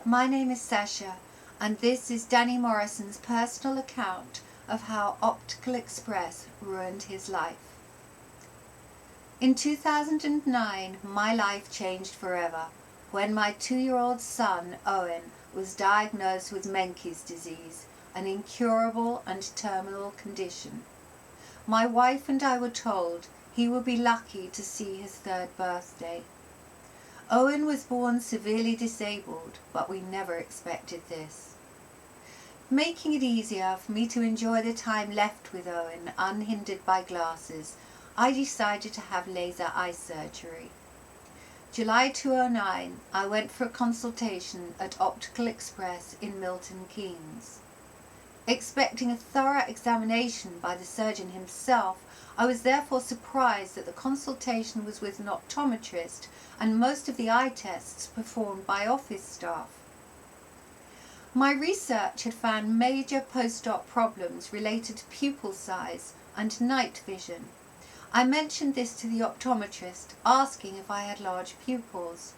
My name is Sasha, and this is Danny Morrison's personal account of how Optical Express ruined his life. In 2009, my life changed forever when my 2-year-old son, Owen, was diagnosed with Menkes disease, an incurable and terminal condition. My wife and I were told he would be lucky to see his 3rd birthday. Owen was born severely disabled, but we never expected this. Making it easier for me to enjoy the time left with Owen unhindered by glasses, I decided to have laser eye surgery. July 2009, I went for a consultation at Optical Express in Milton Keynes. Expecting a thorough examination by the surgeon himself, I was therefore surprised that the consultation was with an optometrist and most of the eye tests performed by office staff. My research had found major post-op problems related to pupil size and night vision. I mentioned this to the optometrist, asking if I had large pupils.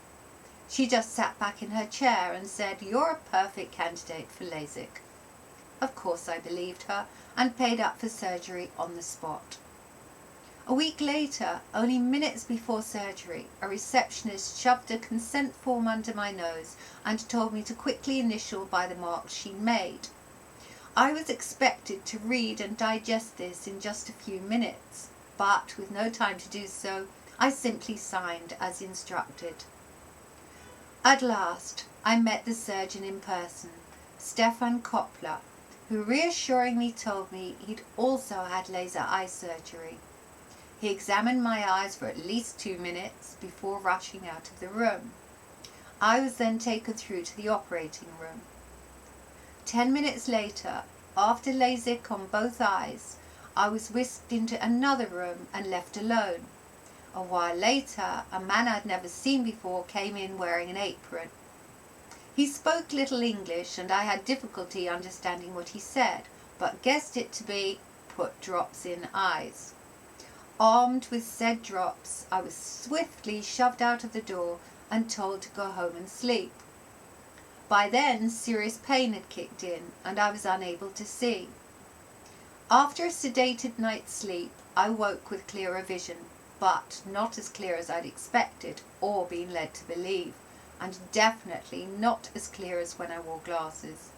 She just sat back in her chair and said, "You're a perfect candidate for LASIK." Of course I believed her and paid up for surgery on the spot. A week later, only minutes before surgery, a receptionist shoved a consent form under my nose and told me to quickly initial by the marks she made. I was expected to read and digest this in just a few minutes, but with no time to do so, I simply signed as instructed. At last, I met the surgeon in person, Stefan Koppler, who reassuringly told me he'd also had laser eye surgery. He examined my eyes for at least 2 minutes before rushing out of the room. I was then taken through to the operating room. 10 minutes later, after LASIK on both eyes, I was whisked into another room and left alone. A while later, a man I'd never seen before came in wearing an apron. He spoke little English and I had difficulty understanding what he said, but guessed it to be, "Put drops in eyes." Armed with said drops, I was swiftly shoved out of the door and told to go home and sleep. By then, serious pain had kicked in and I was unable to see. After a sedated night's sleep, I woke with clearer vision, but not as clear as I'd expected or been led to believe, and definitely not as clear as when I wore glasses.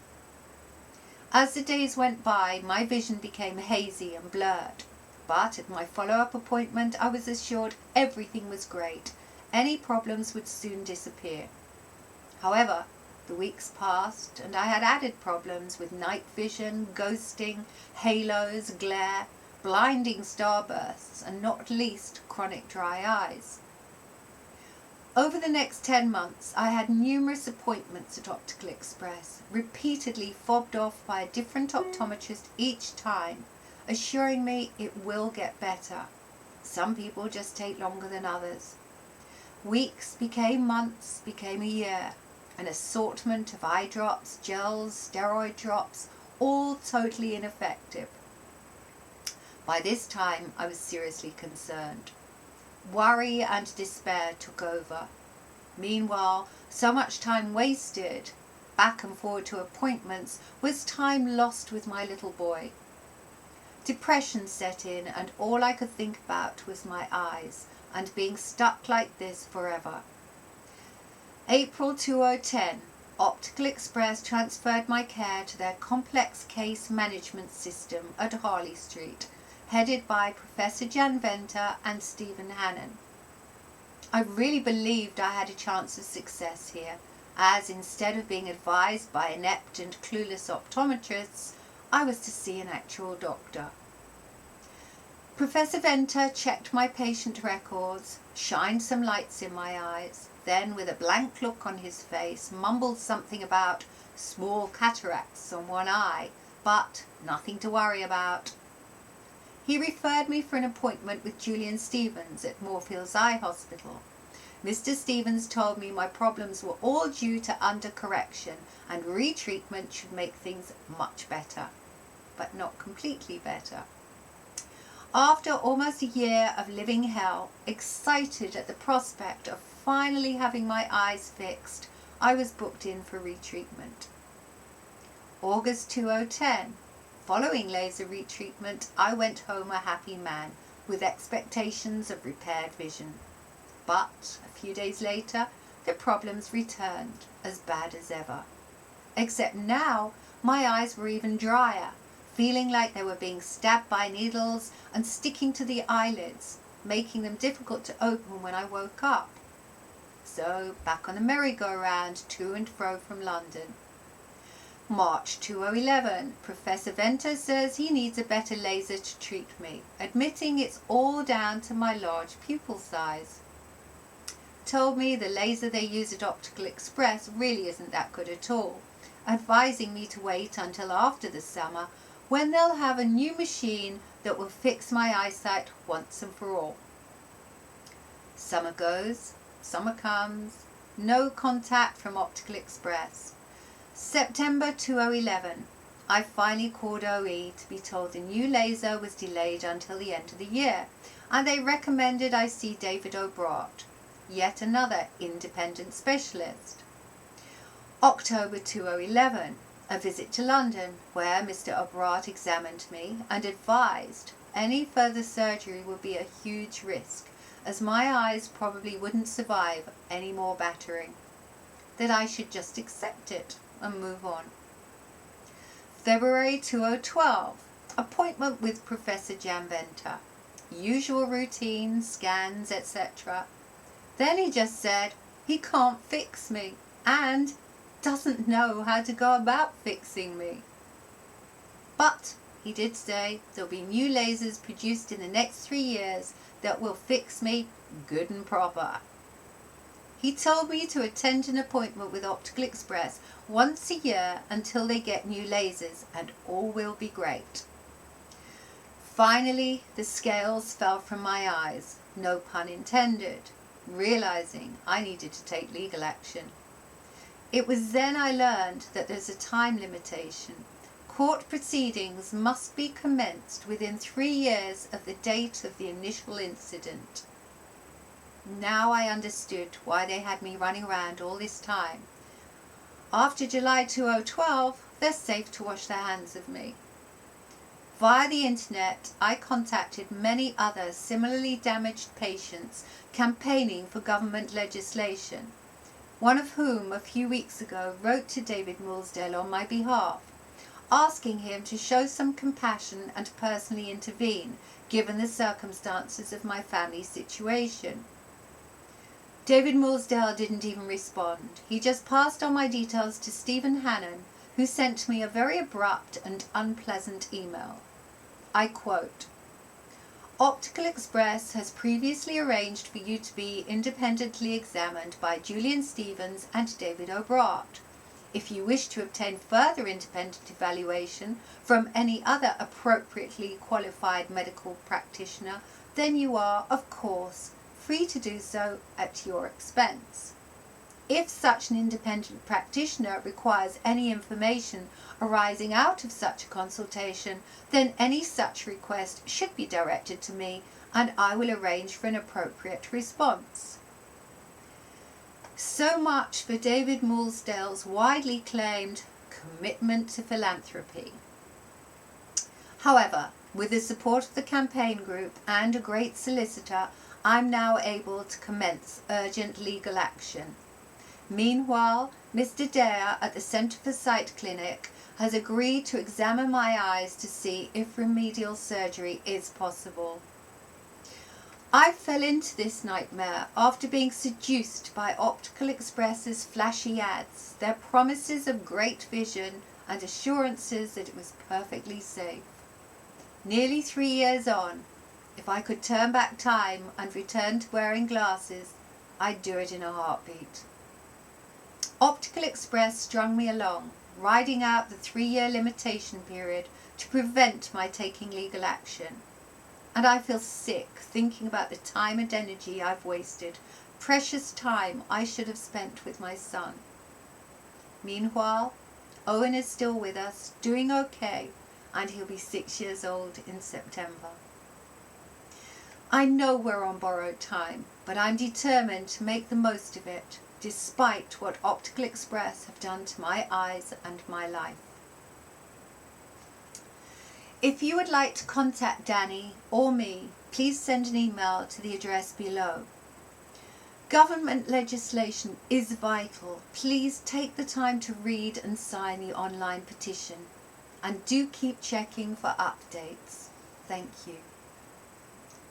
As the days went by, my vision became hazy and blurred. But at my follow-up appointment, I was assured everything was great. Any problems would soon disappear. However, the weeks passed and I had added problems with night vision, ghosting, halos, glare, blinding starbursts, and not least chronic dry eyes. Over the next 10 months, I had numerous appointments at Optical Express, repeatedly fobbed off by a different optometrist each time, assuring me it will get better. Some people just take longer than others. Weeks became months, became a year. An assortment of eye drops, gels, steroid drops, all totally ineffective. By this time, I was seriously concerned. Worry and despair took over. Meanwhile, so much time wasted, back and forward to appointments, was time lost with my little boy. Depression set in and all I could think about was my eyes and being stuck like this forever. April 2010, Optical Express transferred my care to their complex case management system at Harley Street, headed by Professor Jan Venter and Stephen Hannon. I really believed I had a chance of success here, as instead of being advised by inept and clueless optometrists, I was to see an actual doctor. Professor Venter checked my patient records, shined some lights in my eyes, then with a blank look on his face mumbled something about small cataracts on one eye, but nothing to worry about. He referred me for an appointment with Julian Stevens at Moorfields Eye Hospital. Mr. Stevens told me my problems were all due to undercorrection and retreatment should make things much better, but not completely better. After almost a year of living hell, excited at the prospect of finally having my eyes fixed, I was booked in for retreatment. August 2010. Following laser retreatment, I went home a happy man with expectations of repaired vision. But a few days later, the problems returned, as bad as ever. Except now, my eyes were even drier, feeling like they were being stabbed by needles and sticking to the eyelids, making them difficult to open when I woke up. So, back on the merry-go-round, to and fro from London. March 2011. Professor Venter says he needs a better laser to treat me, admitting it's all down to my large pupil size. Told me the laser they use at Optical Express really isn't that good at all, advising me to wait until after the summer when they'll have a new machine that will fix my eyesight once and for all. Summer goes, summer comes, no contact from Optical Express. September 2011. I finally called OE to be told the new laser was delayed until the end of the year, and they recommended I see David O'Brat, yet another independent specialist. October 2011. A visit to London, where Mr. O'Brat examined me and advised any further surgery would be a huge risk, as my eyes probably wouldn't survive any more battering, that I should just accept it and move on. February 2012. Appointment with Professor Jan Venter. Usual routine, scans, etc. Then he just said he can't fix me and doesn't know how to go about fixing me. But he did say there'll be new lasers produced in the next 3 years that will fix me good and proper. He told me to attend an appointment with Optical Express once a year until they get new lasers, and all will be great. Finally, the scales fell from my eyes, no pun intended, realizing I needed to take legal action. It was then I learned that there's a time limitation. Court proceedings must be commenced within 3 years of the date of the initial incident. Now I understood why they had me running around all this time. After July 2012, they're safe to wash their hands of me. Via the internet, I contacted many other similarly damaged patients campaigning for government legislation, one of whom a few weeks ago wrote to David Mulsdale on my behalf, asking him to show some compassion and personally intervene, given the circumstances of my family situation. David Mulsdale didn't even respond. He just passed on my details to Stephen Hannon, who sent me a very abrupt and unpleasant email. I quote, "Optical Express has previously arranged for you to be independently examined by Julian Stevens and David O'Brat. If you wish to obtain further independent evaluation from any other appropriately qualified medical practitioner, then you are, of course, free to do so at your expense. If such an independent practitioner requires any information arising out of such a consultation, then any such request should be directed to me, and I will arrange for an appropriate response." So much for David Mulsdale's widely claimed commitment to philanthropy. However, with the support of the campaign group and a great solicitor, I'm now able to commence urgent legal action. Meanwhile, Mr. Dare at the Centre for Sight Clinic has agreed to examine my eyes to see if remedial surgery is possible. I fell into this nightmare after being seduced by Optical Express's flashy ads, their promises of great vision and assurances that it was perfectly safe. Nearly 3 years on, if I could turn back time and return to wearing glasses, I'd do it in a heartbeat. Optical Express strung me along, riding out the 3-year limitation period to prevent my taking legal action. And I feel sick thinking about the time and energy I've wasted, precious time I should have spent with my son. Meanwhile, Owen is still with us, doing okay, and he'll be 6 years old in September. I know we're on borrowed time, but I'm determined to make the most of it, despite what Optical Express have done to my eyes and my life. If you would like to contact Danny or me, please send an email to the address below. Government legislation is vital. Please take the time to read and sign the online petition. And do keep checking for updates. Thank you.